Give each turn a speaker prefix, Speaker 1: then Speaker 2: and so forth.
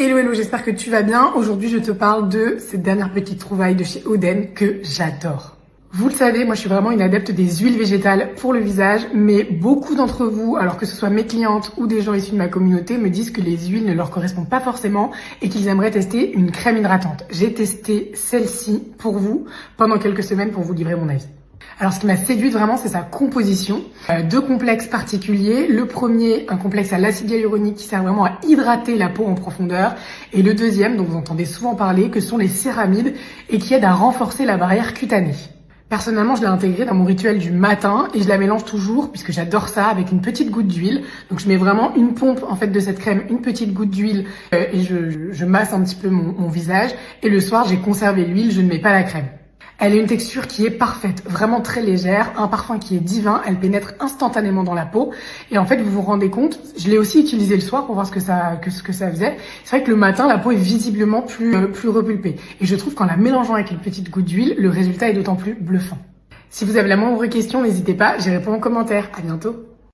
Speaker 1: Hello, j'espère que tu vas bien. Aujourd'hui, je te parle de cette dernière petite trouvaille de chez Oden que j'adore. Vous le savez, moi je suis vraiment une adepte des huiles végétales pour le visage, mais beaucoup d'entre vous, alors que ce soit mes clientes ou des gens issus de ma communauté, me disent que les huiles ne leur correspondent pas forcément et qu'ils aimeraient tester une crème hydratante. J'ai testé celle-ci pour vous pendant quelques semaines pour vous livrer mon avis. Alors ce qui m'a séduite vraiment, c'est sa composition. Deux complexes particuliers. Le premier, un complexe à l'acide hyaluronique qui sert vraiment à hydrater la peau en profondeur. Et le deuxième, dont vous entendez souvent parler, que sont les céramides et qui aident à renforcer la barrière cutanée. Personnellement, je l'ai intégrée dans mon rituel du matin et je la mélange toujours puisque j'adore ça avec une petite goutte d'huile. Donc je mets vraiment une pompe en fait de cette crème, une petite goutte d'huile et je masse un petit peu mon visage. Et le soir, j'ai conservé l'huile, je ne mets pas la crème. Elle a une texture qui est parfaite, vraiment très légère, un parfum qui est divin, elle pénètre instantanément dans la peau. Et en fait, vous vous rendez compte, je l'ai aussi utilisé le soir pour voir ce que ça faisait. C'est vrai que le matin, la peau est visiblement plus repulpée. Et je trouve qu'en la mélangeant avec une petite goutte d'huile, le résultat est d'autant plus bluffant. Si vous avez la moindre question, n'hésitez pas, j'y réponds en commentaire. À bientôt.